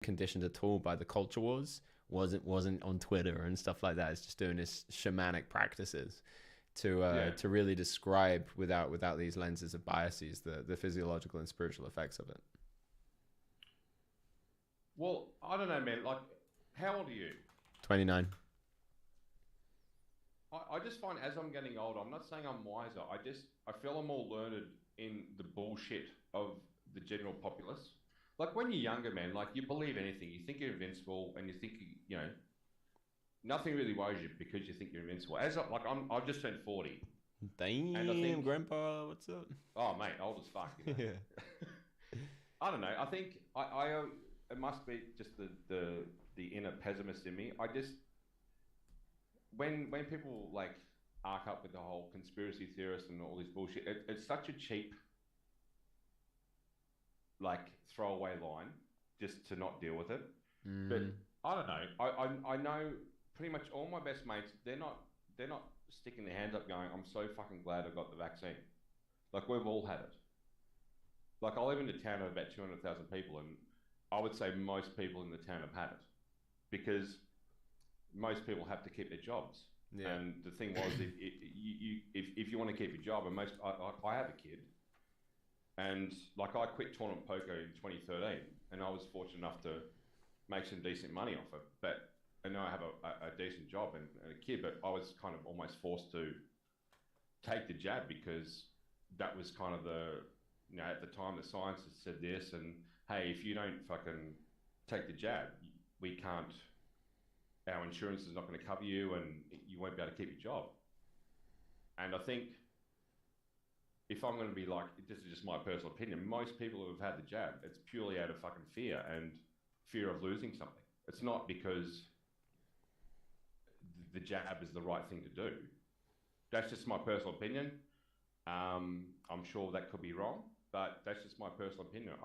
conditioned at all by the culture wars. Wasn't on Twitter and stuff like that. It's just doing this shamanic practices to really describe without these lenses of biases the physiological and spiritual effects of it. Well, I don't know, man. Like, how old are you? 29. I just find as I'm getting older, I'm not saying I'm wiser. I feel I'm more learned in the bullshit of the general populace. Like when you're younger, man, like you believe anything. You think you're invincible, and you think nothing really worries you because you think you're invincible. I've just turned 40. Damn, and I think, Grandpa, what's up? Oh, mate, old as fuck. Yeah. I don't know. I think it must be just the inner pessimist in me. I just when people like arc up with the whole conspiracy theorists and all this bullshit, it's such a cheap like throwaway line just to not deal with it. But I don't know. I know pretty much all my best mates. They're not sticking their hands up going, "I'm so fucking glad I got the vaccine." Like we've all had it. Like I live in a town of about 200,000 people, and I would say most people in the town have had it because most people have to keep their jobs. Yeah. And the thing was, if you want to keep your job, and I have a kid, and like I quit tournament poker in 2013, and I was fortunate enough to make some decent money off it. But and now I have a decent job and a kid, but I was kind of almost forced to take the jab because that was kind of at the time the science had said this, and hey, if you don't fucking take the jab, we can't. Our insurance is not going to cover you, and you won't be able to keep your job. And I think if I'm going to be like, this is just my personal opinion, most people who have had the jab, it's purely out of fucking fear and fear of losing something. It's not because the jab is the right thing to do. That's just my personal opinion. I'm sure that could be wrong, but that's just my personal opinion.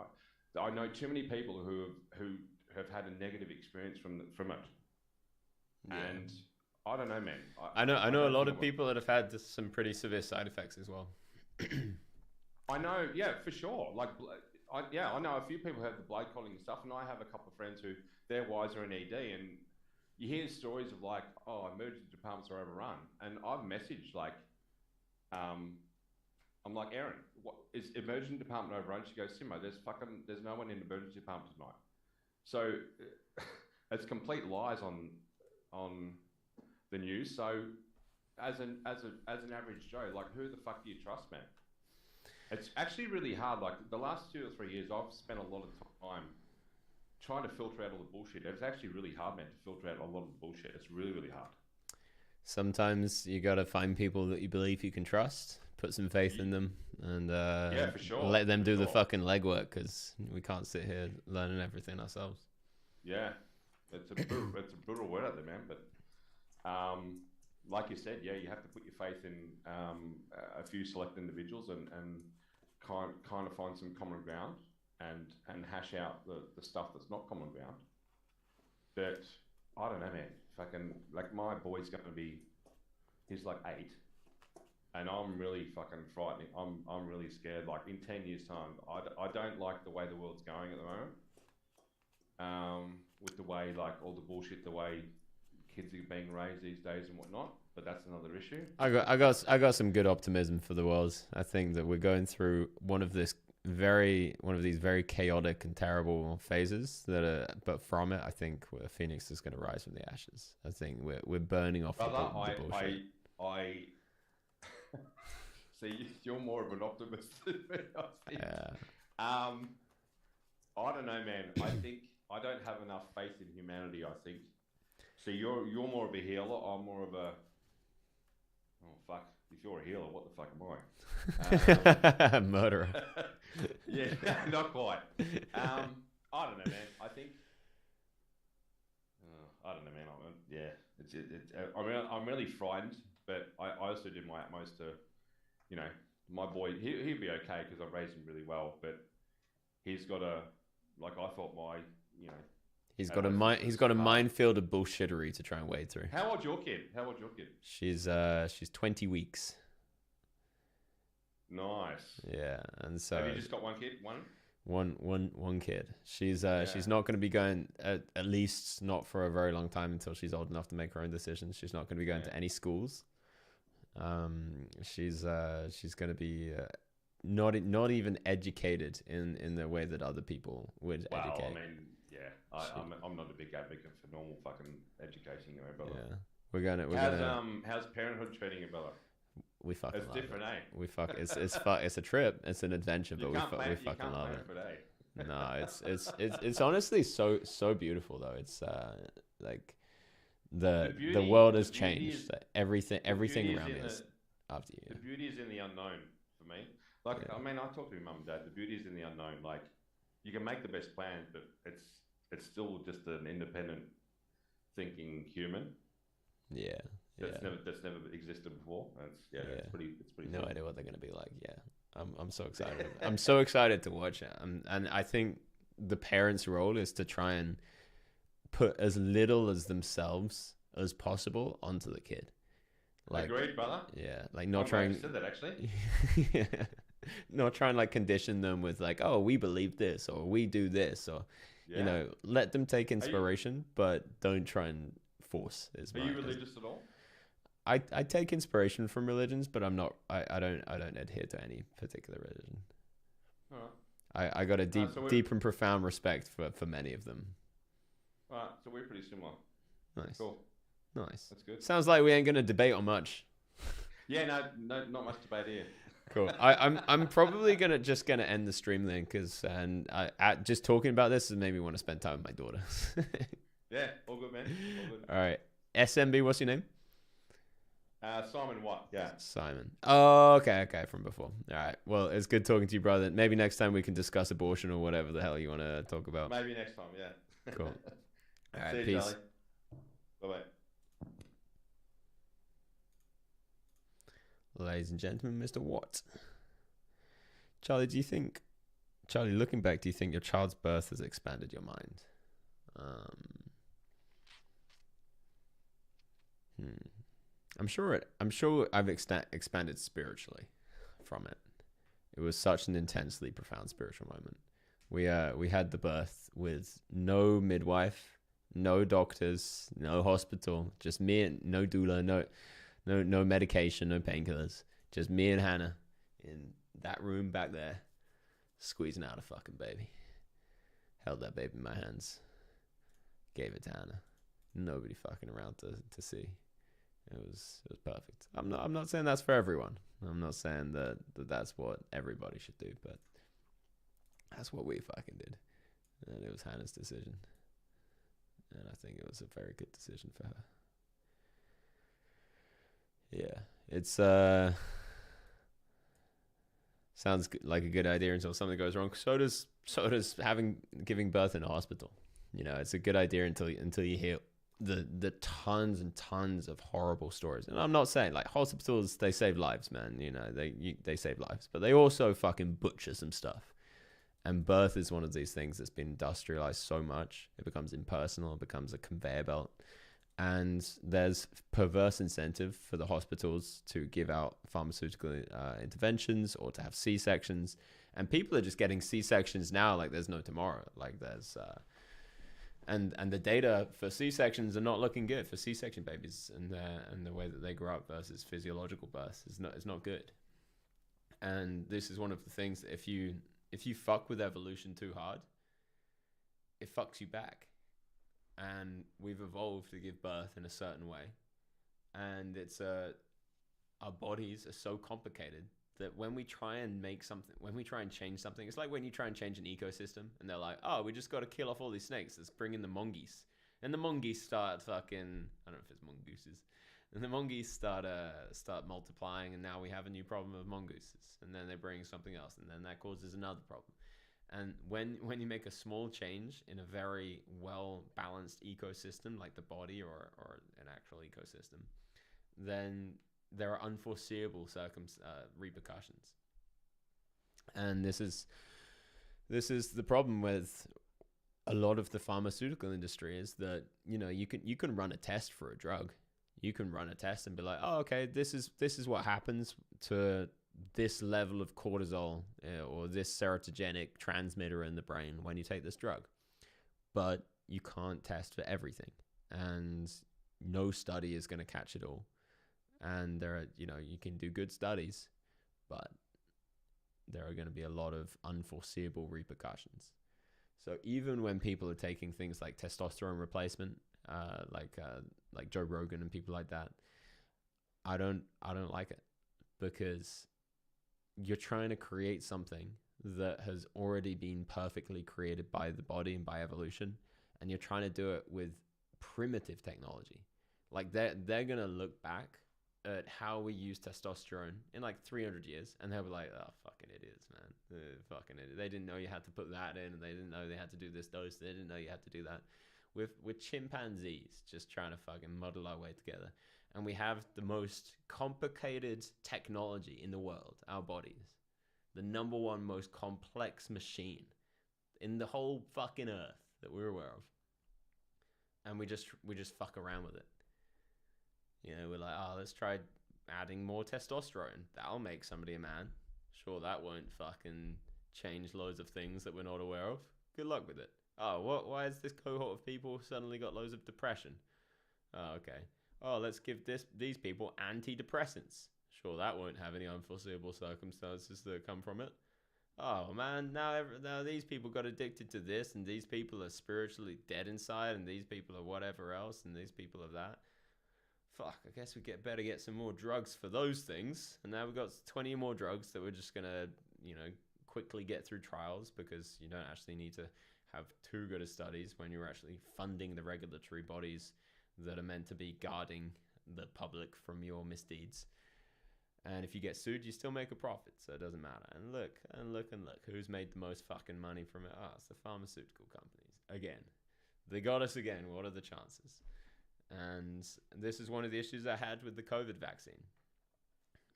I know too many people who have had a negative experience from it. Yeah. And I don't know, man. I know a lot of people that have had some pretty severe side effects as well. I know, yeah, for sure. Like, I know a few people who have the blood clotting and stuff, and I have a couple of friends who their wives are in ED, and you hear stories of like, oh, emergency departments are overrun, and I've messaged like, I'm like, Erin, what is emergency department overrun? She goes, Simo, there's no one in the emergency department tonight. So it's complete lies on the news. So as an average Joe, like who the fuck do you trust, man? It's actually really hard. Like the last 2 or 3 years, I've spent a lot of time trying to filter out all the bullshit. It's actually really hard, man, to filter out a lot of the bullshit. It's really, really hard. Sometimes you got to find people that you believe you can trust, put some faith in them, and yeah, for sure. let them do the fucking legwork, because we can't sit here learning everything ourselves. Yeah, it's a brutal word out there, man. But like you said, yeah, you have to put your faith in a few select individuals and kind of find some common ground and hash out the stuff that's not common ground. But I don't know, man. Fucking like my boy's going to be, he's like 8, and I'm really fucking frightening. I'm really scared. Like in 10 years' time, I don't like the way the world's going at the moment. With the way like all the bullshit, the way kids are being raised these days and whatnot. But that's another issue. I got some good optimism for the world. I think that we're going through one of these very chaotic and terrible phases but from it, I think a phoenix is going to rise from the ashes. I think we're burning off the bullshit. I see you're more of an optimist than me, I think. Yeah. I don't know, man. I think I don't have enough faith in humanity, I think. So you're more of a healer. I'm more of a fuck. If you're a healer, what the fuck am I? Murderer. Yeah, not quite. I don't know, man. I think. I don't know, man. I'm really frightened, but I also do my utmost to, my boy. He'll be okay because I raised him really well, but he's got I thought He's got a minefield of bullshittery to try and wade through. How old's your kid? She's 20 weeks. Nice. Yeah, and so have you just got one kid? One? One kid. She's not going to be going at least not for a very long time until she's old enough to make her own decisions. She's not going to be going to any schools. She's going to be not even educated in the way that other people would educate. I mean, I'm not a big advocate for normal fucking education, brother. Yeah, we're gonna. How's parenthood treating you, brother? We fucking it's love different, it. eh? It's a trip. It's an adventure, but we fucking love it. For No, it's honestly so beautiful though. It's like the world has changed. Everything around me is up to you. The beauty is in the unknown for me. Like, I mean, I talk to my mum and dad. The beauty is in the unknown. Like, you can make the best plans, but it's still just an independent thinking human. Yeah. That's never existed before. It's pretty. No idea what they're gonna be like. Yeah, I'm so excited. I'm so excited to watch it. And I think the parents' role is to try and put as little as themselves as possible onto the kid. Like, agreed, brother. Yeah, like not trying. Said that actually. Yeah. Not trying like condition them with like, oh, we believe this or we do this or let them take inspiration, but don't try and force. Are you religious at all? I take inspiration from religions, but I'm not. I don't adhere to any particular religion. All right. I got a deep and profound respect for many of them. All right, so we're pretty similar. Nice. Cool. Nice. That's good. Sounds like we ain't gonna debate on much. Yeah, no, not much debate here. Cool. I'm probably gonna end the stream then, because just talking about this has made me want to spend time with my daughter. Yeah, all good, man. All good. All right. SMB, what's your name? Simon Watt. Yeah. Simon. Oh, okay, from before. All right. Well, it's good talking to you, brother. Maybe next time we can discuss abortion or whatever the hell you want to talk about. Maybe next time. Yeah. Cool. All right. See you, Peace. Charlie. Bye-bye. Ladies and gentlemen, Mr. Watt. Charlie, looking back, do you think your child's birth has expanded your mind? I'm sure I've expanded spiritually from it. It was such an intensely profound spiritual moment. We had the birth with no midwife, no doctors, no hospital, just me and no doula, no medication, no painkillers. Just me and Hannah in that room back there, squeezing out a fucking baby. Held that baby in my hands. Gave it to Hannah. Nobody fucking around to see. It was perfect. I'm not saying that's for everyone. I'm not saying that that's what everybody should do, but that's what we fucking did. And it was Hannah's decision. And I think it was a very good decision for her. Yeah, it's sounds like a good idea until something goes wrong. So does giving birth in a hospital. It's a good idea until you hear the tons and tons of horrible stories. And I'm not saying like hospitals, they save lives, man. They save lives, but they also fucking butcher some stuff. And birth is one of these things that's been industrialized so much. It becomes impersonal. It becomes a conveyor belt. And there's perverse incentive for the hospitals to give out pharmaceutical interventions or to have C-sections. And people are just getting C-sections now like there's no tomorrow. Like there's... And the data for C-sections are not looking good for C-section babies, and the way that they grow up versus physiological birth is not good. And this is one of the things that if you fuck with evolution too hard, it fucks you back. And we've evolved to give birth in a certain way, and our bodies are so complicated that when we try and change something, it's like when you try and change an ecosystem, and they're like, oh, we just got to kill off all these snakes. Let's bring in the mongoose, and the mongoose start fucking, I don't know if it's mongooses, and the mongoose start multiplying, and now we have a new problem of mongooses, and then they bring something else, and then that causes another problem. And when you make a small change in a very well-balanced ecosystem, like the body or an actual ecosystem, then there are unforeseeable repercussions. And this is the problem with a lot of the pharmaceutical industry, is that you can run a test for a drug. You can run a test and be like, oh, okay, this is what happens to this level of cortisol or this serotogenic transmitter in the brain when you take this drug. But you can't test for everything, and no study is going to catch it all. And there are, you can do good studies, but there are going to be a lot of unforeseeable repercussions. So even when people are taking things like testosterone replacement, like Joe Rogan and people like that, I don't like it, because you're trying to create something that has already been perfectly created by the body and by evolution, and you're trying to do it with primitive technology. Like they're going to look back at how we use testosterone in like 300 years, and they'll be like, oh, fucking idiots, man. Fucking idiots. They didn't know you had to put that in, and they didn't know they had to do this dose. They didn't know you had to do that. We're chimpanzees just trying to fucking muddle our way together. And we have the most complicated technology in the world, our bodies. The number one most complex machine in the whole fucking earth that we're aware of. And we just fuck around with it. We're like, oh, let's try adding more testosterone. That'll make somebody a man. Sure, that won't fucking change loads of things that we're not aware of. Good luck with it. Oh, why has this cohort of people suddenly got loads of depression? Oh, okay. Oh, let's give these people antidepressants. Sure, that won't have any unforeseeable circumstances that come from it. Oh, man, now these people got addicted to this, and these people are spiritually dead inside, and these people are whatever else, and these people are that. Fuck, I guess we better get some more drugs for those things. And now we've got 20 more drugs that we're just going to, quickly get through trials, because you don't actually need to have too good of studies when you're actually funding the regulatory bodies that are meant to be guarding the public from your misdeeds. And if you get sued, you still make a profit, so it doesn't matter. And look, who's made the most fucking money from it? Oh, it's the pharmaceutical companies. Again, they got us again. What are the chances? And this is one of the issues I had with the COVID vaccine.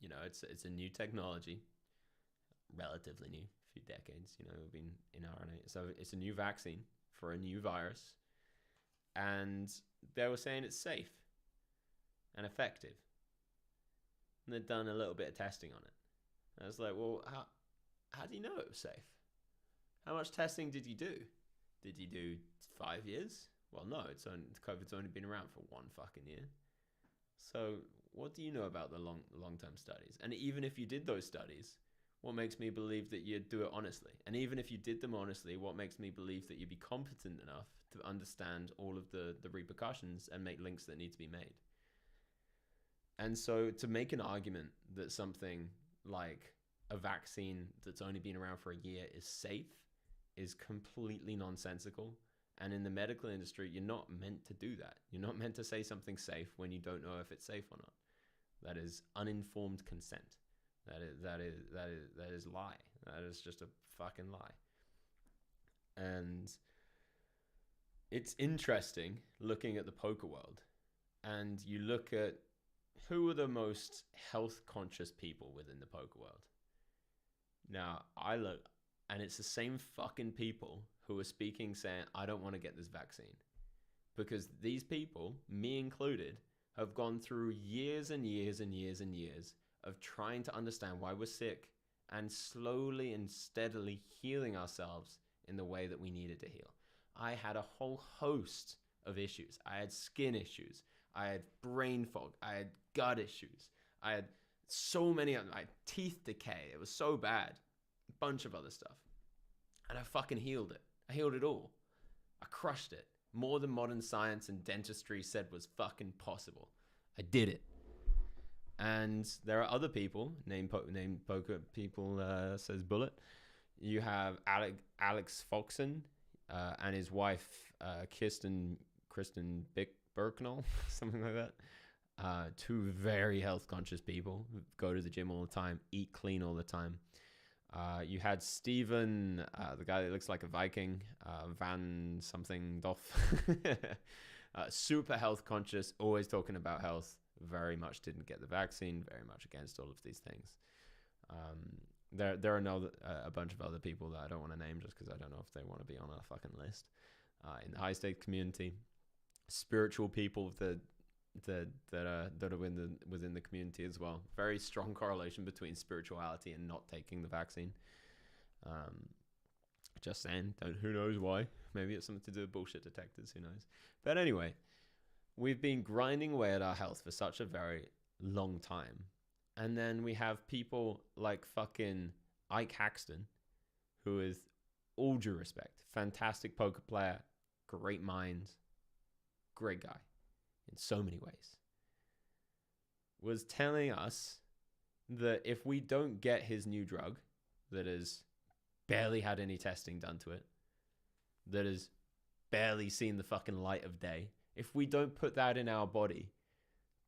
It's a new technology, relatively new, a few decades. We've been in RNA, so it's a new vaccine for a new virus, and they were saying it's safe and effective, and they'd done a little bit of testing on it. And I was like, well, how do you know it was safe? How much testing did you do? Did you do 5 years? Well, no, COVID's only been around for 1 fucking year. So what do you know about the long-term studies? And even if you did those studies, what makes me believe that you'd do it honestly? And even if you did them honestly, what makes me believe that you'd be competent enough to understand all of the repercussions and make links that need to be made? And so to make an argument that something like a vaccine that's only been around for a year is safe is completely nonsensical. And in the medical industry, you're not meant to do that. You're not meant to say something safe when you don't know if it's safe or not. That is uninformed consent. That is lie. That is just a fucking lie. And it's interesting looking at the poker world, and you look at who are the most health conscious people within the poker world. Now, I look, and it's the same fucking people who are speaking saying, I don't want to get this vaccine. Because these people, me included, have gone through years and years and years and years of trying to understand why we're sick and slowly and steadily healing ourselves in the way that we needed to heal. I had a whole host of issues. I had skin issues. I had brain fog. I had gut issues. I had so many of them. I had teeth decay. It was so bad. A bunch of other stuff. And I fucking healed it. I healed it all. I crushed it. More than modern science and dentistry said was fucking possible. I did it. And there are other people, named poker people, says Bullet. You have Alex Foxen and his wife, Kristen Birknell, something like that. Two very health conscious people who go to the gym all the time, eat clean all the time. You had Steven, the guy that looks like a Viking, Van something Doff, super health conscious, always talking about health, very much didn't get the vaccine, very much against all of these things. There are a bunch of other people that I don't want to name just because I don't know if they want to be on a fucking list. In the high stakes community, spiritual people that that are within the community as well. Very strong correlation between spirituality and not taking the vaccine. Just saying. Who knows why? Maybe it's something to do with bullshit detectors. Who knows? But anyway, we've been grinding away at our health for such a very long time, and then we have people like fucking Ike Haxton, who is, all due respect, fantastic poker player, great mind, great guy in so many ways, was telling us that if we don't get his new drug that has barely had any testing done to it, that has barely seen the fucking light of day, if we don't put that in our body,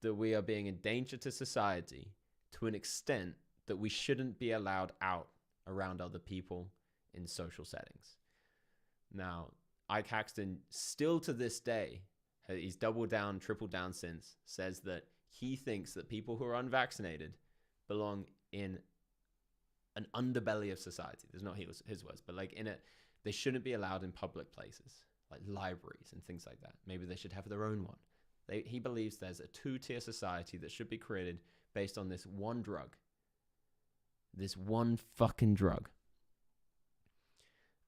that we are being a danger to society to an extent that we shouldn't be allowed out around other people in social settings. Now, Ike Haxton, still to this day, he's doubled down, tripled down since, says that he thinks that people who are unvaccinated belong in an underbelly of society. There's not his words, but like in it, they shouldn't be allowed in public places, like libraries and things like that. Maybe they should have their own one. He believes there's a two-tier society that should be created based on this one drug. This one fucking drug.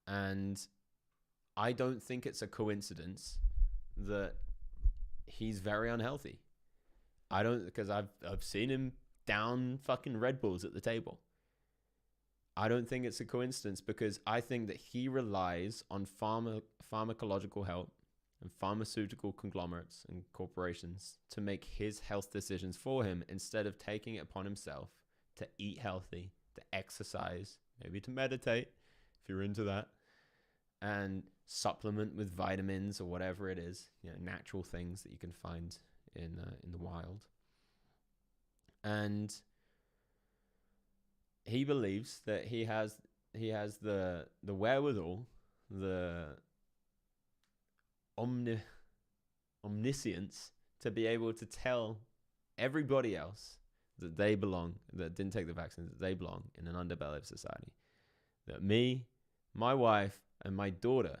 And I don't think it's a coincidence that he's very unhealthy. I don't, because I've seen him down fucking Red Bulls at the table. I don't think it's a coincidence, because I think that he relies on pharmacological help and pharmaceutical conglomerates and corporations to make his health decisions for him, instead of taking it upon himself to eat healthy, to exercise, maybe to meditate if you're into that, and supplement with vitamins or whatever it is, natural things that you can find in the wild. And he believes that he has the wherewithal, the omniscience to be able to tell everybody else that they belong, that didn't take the vaccine, that they belong in an underbelly of society. That me, my wife, and my daughter,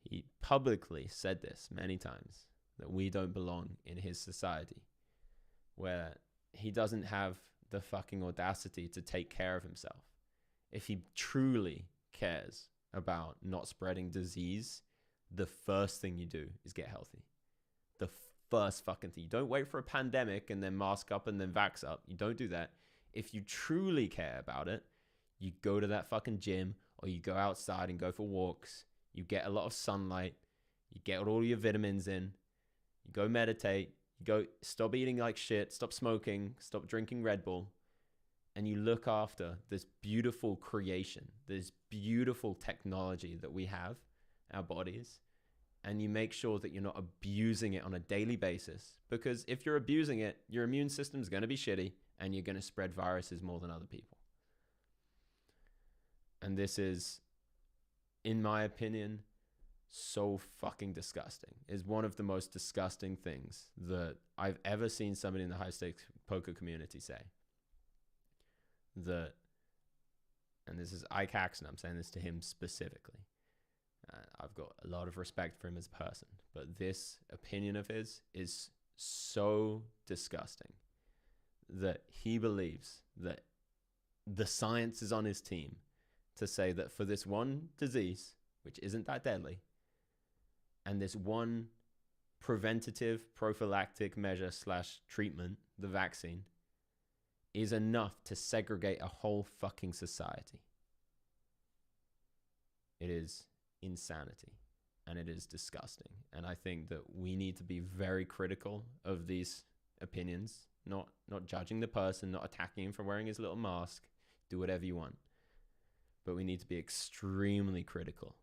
he publicly said this many times, that we don't belong in his society, where he doesn't have the fucking audacity to take care of himself. If he truly cares about not spreading disease, the first thing you do is get healthy. The first fucking thing. You don't wait for a pandemic and then mask up and then vax up. You don't do that. If you truly care about it, you go to that fucking gym, or you go outside and go for walks. You get a lot of sunlight. You get all your vitamins in. You go meditate. You go stop eating like shit. Stop smoking. Stop drinking Red Bull. And you look after this beautiful creation, this beautiful technology that we have, our bodies, and you make sure that you're not abusing it on a daily basis, because if you're abusing it, your immune system's going to be shitty and you're going to spread viruses more than other people. And this is, in my opinion, so fucking disgusting. Is one of the most disgusting things that I've ever seen somebody in the high stakes poker community say. That, and this is Ike Haxton, I'm saying this to him specifically. I've got a lot of respect for him as a person, but this opinion of his is so disgusting that he believes that the science is on his team to say that for this one disease, which isn't that deadly, and this one preventative prophylactic measure / treatment, the vaccine, is enough to segregate a whole fucking society. It is insanity, and it is disgusting. And I think that we need to be very critical of these opinions, not judging the person, not attacking him for wearing his little mask. Do whatever you want. But we need to be extremely critical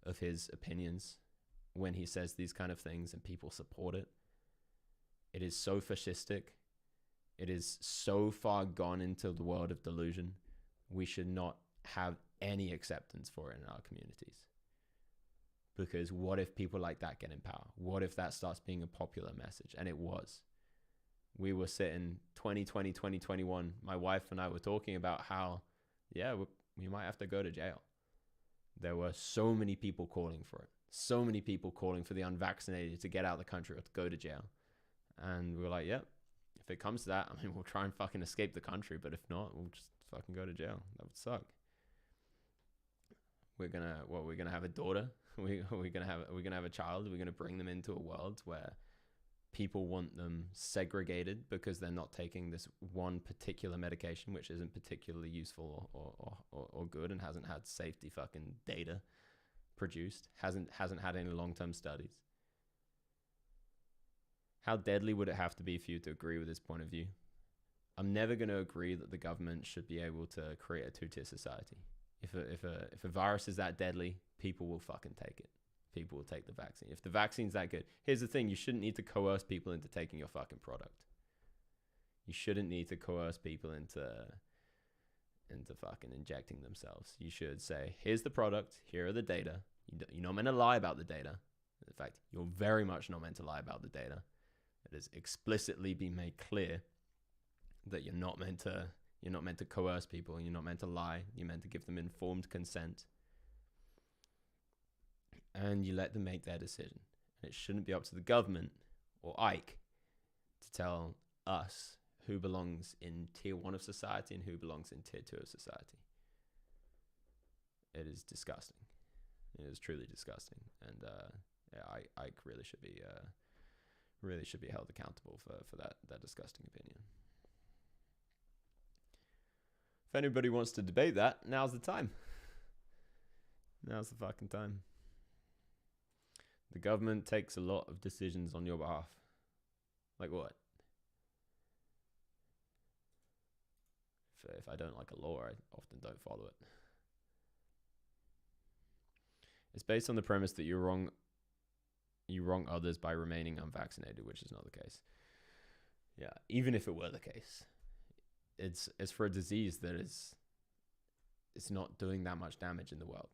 of his opinions when he says these kind of things and people support it. It is so fascistic. It is so far gone into the world of delusion. We should not have any acceptance for it in our communities. Because what if people like that get in power? What if that starts being a popular message? And it was. We were sitting 2020, 2021. My wife and I were talking about how, we might have to go to jail. There were so many people calling for it. So many people calling for the unvaccinated to get out of the country or to go to jail. And we were like, yep, if it comes to that, I mean, we'll try and fucking escape the country, but if not, we'll just fucking go to jail. That would suck. We're gonna have a daughter. We're gonna have a child. We're gonna bring them into a world where people want them segregated because they're not taking this one particular medication, which isn't particularly useful or good, and hasn't had safety fucking data produced, hasn't had any long-term studies. How deadly would it have to be for you to agree with this point of view? I'm never going to agree that the government should be able to create a two-tier society. If a virus is that deadly, people will fucking take it. People will take the vaccine. If the vaccine's that good, here's the thing: you shouldn't need to coerce people into taking your fucking product. You shouldn't need to coerce people into fucking injecting themselves. You should say, here's the product, here are the data. You're not meant to lie about the data. In fact, you're very much not meant to lie about the data. It has explicitly been made clear that you're not meant to coerce people. You're not meant to lie. You're meant to give them informed consent. And you let them make their decision. And it shouldn't be up to the government or Ike to tell us who belongs in tier 1 of society and who belongs in tier 2 of society. It is disgusting. It is truly disgusting. And Ike really should be held accountable for that disgusting opinion. If anybody wants to debate that, now's the time. Now's the fucking time. The government takes a lot of decisions on your behalf. Like what? If I don't like a law, I often don't follow it. It's based on the premise that you wrong others by remaining unvaccinated, which is not the case. Yeah, even if it were the case, it's for a disease that it's not doing that much damage in the world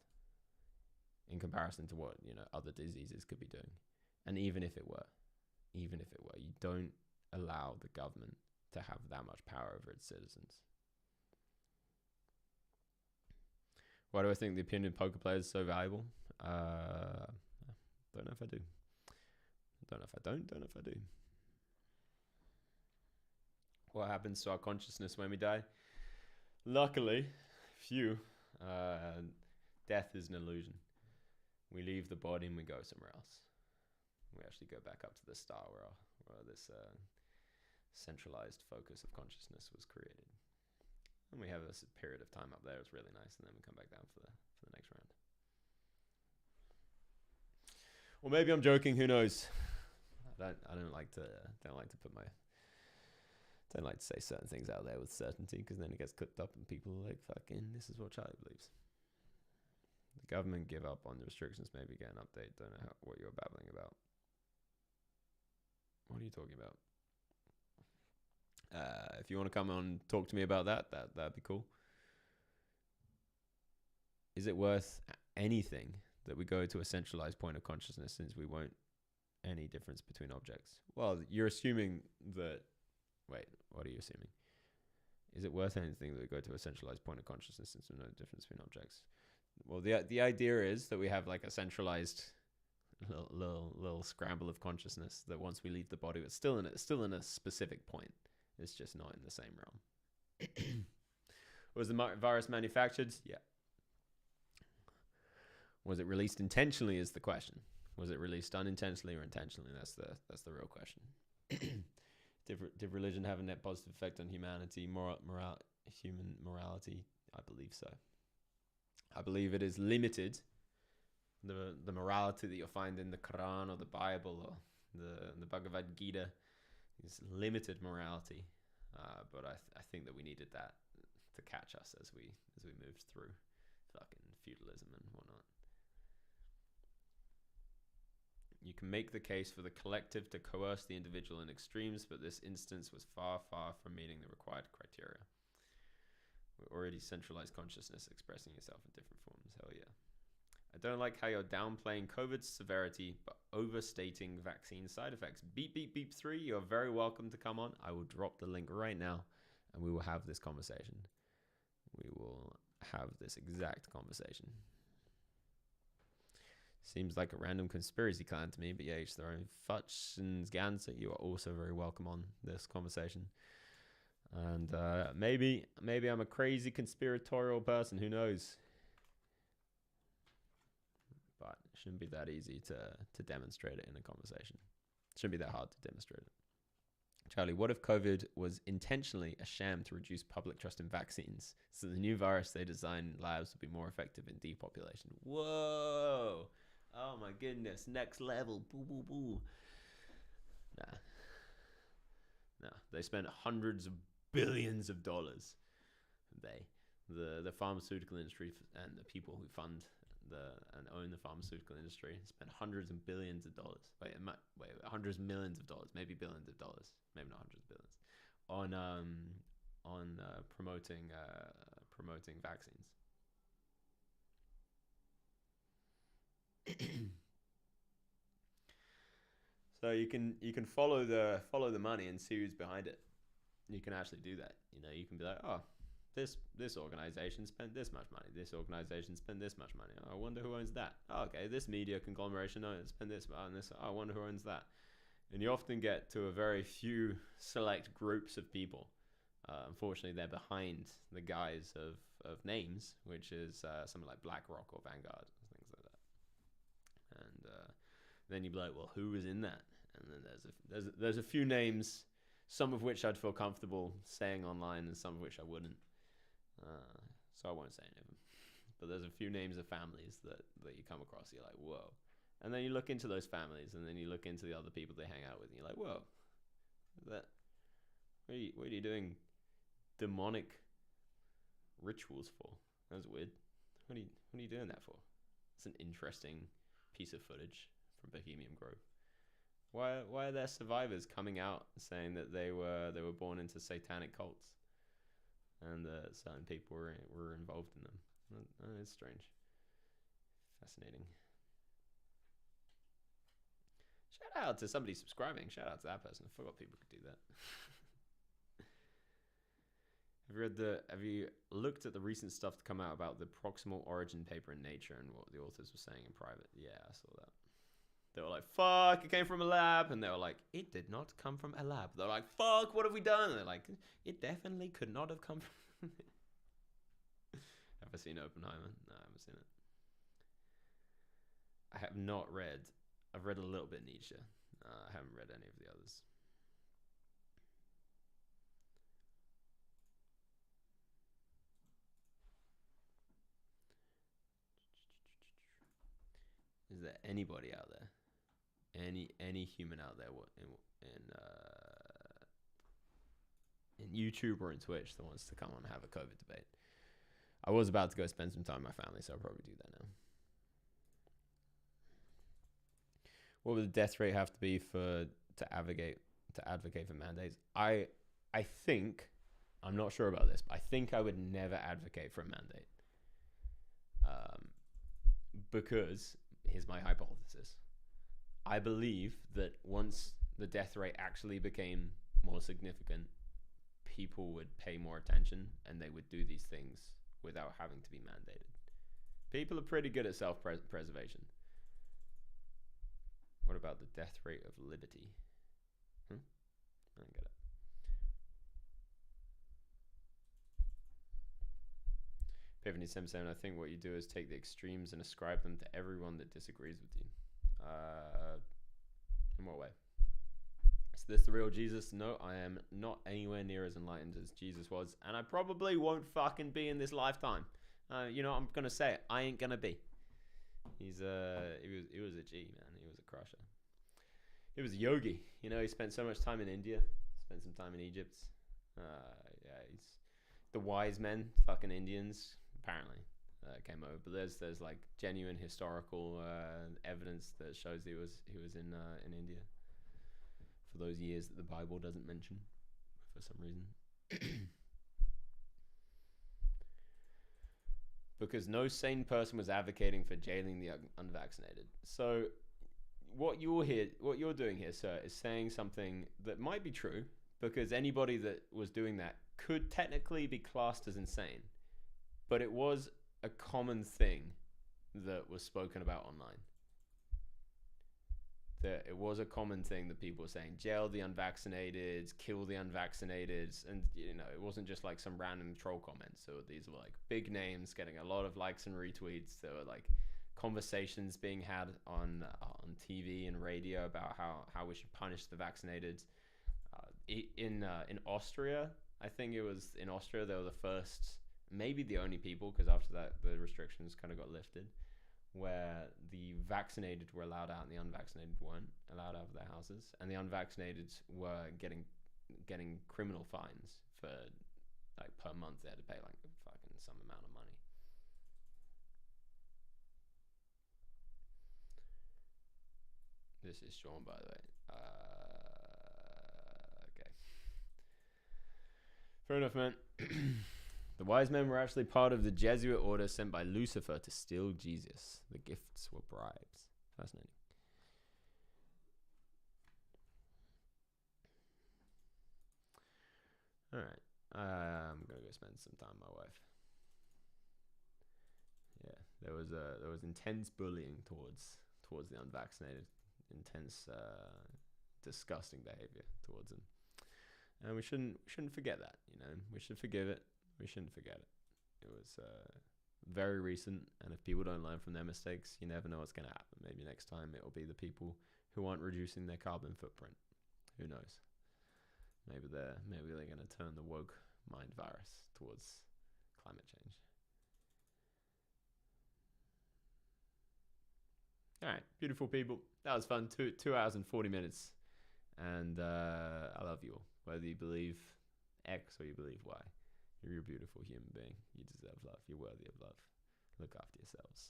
in comparison to what, other diseases could be doing. And even if it were, you don't allow the government to have that much power over its citizens. Why do I think the opinion of poker players is so valuable? Don't know if I do. Don't know if I don't. Don't know if I do. What happens to our consciousness when we die? Luckily, few. Death is an illusion. We leave the body and we go somewhere else. We actually go back up to the star where this centralized focus of consciousness was created. And we have a period of time up there. It's really nice, and then we come back down for the next round. Or maybe I'm joking. Who knows? I don't like to say certain things out there with certainty, because then it gets cooked up and people are like, fucking, this is what Charlie believes. The government give up on the restrictions, maybe get an update. Don't know what you're babbling about. What are you talking about? If you want to come on and talk to me about that'd be cool. Is it worth anything that we go to a centralized point of consciousness, since we won't any difference between objects? Well, you're assuming that... Wait, what are you assuming? Is it worth anything that we go to a centralized point of consciousness since there's no difference between objects? Well, the idea is that we have like a centralized little scramble of consciousness that once we leave the body, it's still in a specific point. It's just not in the same realm. Was the virus manufactured? Yeah. Was it released intentionally is the question. Was it released unintentionally or intentionally? That's the real question. Did religion have a net positive effect on humanity, human morality? I believe so. I believe it is limited. The morality that you'll find in the Quran or the Bible or the Bhagavad Gita is limited morality. But I think that we needed that to catch us as we moved through fucking feudalism and whatnot. You can make the case for the collective to coerce the individual in extremes, but this instance was far, far from meeting the required criteria. We're already centralized consciousness expressing itself in different forms. Hell yeah. I don't like how you're downplaying COVID's severity, but overstating vaccine side effects. Beep, beep, beep 3, you're very welcome to come on. I will drop the link right now, and we will have this conversation. We will have this exact conversation. Seems like a random conspiracy clan to me, but yeah, each their own. Futch and Ganser, you are also very welcome on this conversation. And maybe I'm a crazy conspiratorial person. Who knows? But it shouldn't be that easy to demonstrate it in a conversation. It shouldn't be that hard to demonstrate it. Charlie, what if COVID was intentionally a sham to reduce public trust in vaccines, so the new virus they design in labs would be more effective in depopulation? Whoa! Oh my goodness, next level. Boo, boo, boo. Nah. They spent hundreds of billions of dollars. The pharmaceutical industry and the people who fund and own the pharmaceutical industry spend hundreds of billions of dollars. Hundreds of millions of dollars, maybe billions of dollars, maybe not hundreds of billions, on promoting vaccines. So you can follow the money and see who's behind it. You can actually do that. You can be like, oh, this organization spent this much money. This organization spent this much money. Oh, I wonder who owns that. Oh, okay, this media conglomeration spent this on this. Oh, I wonder who owns that. And you often get to a very few select groups of people. Unfortunately, they're behind the guise of names, which is something like BlackRock or Vanguard, things like that. And then you'd be like, well, who was in that? And then there's a few names, some of which I'd feel comfortable saying online, and some of which I wouldn't. So I won't say any of them. But there's a few names of families that you come across. You're like, whoa. And then you look into those families, and then you look into the other people they hang out with, and you're like, whoa. What are you doing demonic rituals for? That's weird. What are you doing that for? It's an interesting piece of footage from Bohemian Grove. Why are there survivors coming out saying that they were born into satanic cults, and that certain people were involved in them? It's strange, fascinating. Shout out to somebody subscribing. Shout out to that person. I forgot people could do that. Have you looked at the recent stuff to come out about the proximal origin paper in Nature and what the authors were saying in private? Yeah, I saw that. They were like, fuck, it came from a lab. And they were like, it did not come from a lab. They're like, fuck, what have we done? And they're like, it definitely could not have come from... Have I seen Oppenheimer? No, I haven't seen it. I have not read... I've read a little bit Nietzsche. I haven't read any of the others. Is there anybody out there? Any human out there in YouTube or in Twitch that wants to come on and have a COVID debate? I was about to go spend some time with my family, so I'll probably do that now. What would the death rate have to be to advocate for mandates? I think, I'm not sure about this, but I think I would never advocate for a mandate. Because here's my hypothesis. I believe that once the death rate actually became more significant, people would pay more attention and they would do these things without having to be mandated. People are pretty good at self-preservation. What about the death rate of liberty? I don't get it. Epiphany 77, I think what you do is take the extremes and ascribe them to everyone that disagrees with you. In what way? Is this the real Jesus? No, I am not anywhere near as enlightened as Jesus was, and I probably won't fucking be in this lifetime. I'm gonna say it. I ain't gonna be. He was a G, man. He was a crusher. He was a yogi. He spent so much time in India, spent some time in Egypt. He's the wise men, fucking Indians, apparently came over. But there's like genuine historical evidence that shows he was in India for those years that the Bible doesn't mention for some reason. Because no sane person was advocating for jailing the unvaccinated. So what you're doing here, sir, is saying something that might be true, because anybody that was doing that could technically be classed as insane, but it was a common thing that was spoken about online. that it was a common thing that people were saying, jail the unvaccinated, kill the unvaccinated. And, you know, it wasn't just like some random troll comments. So these were like big names getting a lot of likes and retweets. There were like conversations being had on TV and radio about how we should punish the vaccinated. In Austria, I think it was in Austria, they were the first, maybe the only people, because after that the restrictions kind of got lifted, where the vaccinated were allowed out and the unvaccinated weren't allowed out of their houses, and the unvaccinated were getting criminal fines for like per month. They had to pay like fucking some amount of money. This is Sean, by the way. Okay. Fair enough, man. The wise men were actually part of the Jesuit order sent by Lucifer to steal Jesus. The gifts were bribes. Fascinating. All right. I'm gonna go spend some time with my wife. Yeah, there was intense bullying towards the unvaccinated. Intense, disgusting behavior towards them, and we shouldn't forget that. You know, we should forgive it. We shouldn't forget it. It was very recent, and if people don't learn from their mistakes, you never know what's going to happen. Maybe next time it will be the people who aren't reducing their carbon footprint. Who knows? Maybe they're going to turn the woke mind virus towards climate change. All right, beautiful people. That was fun. 2 hours and 40 minutes, and I love you all. Whether you believe X or you believe Y. You're a beautiful human being. You deserve love. You're worthy of love. Look after yourselves.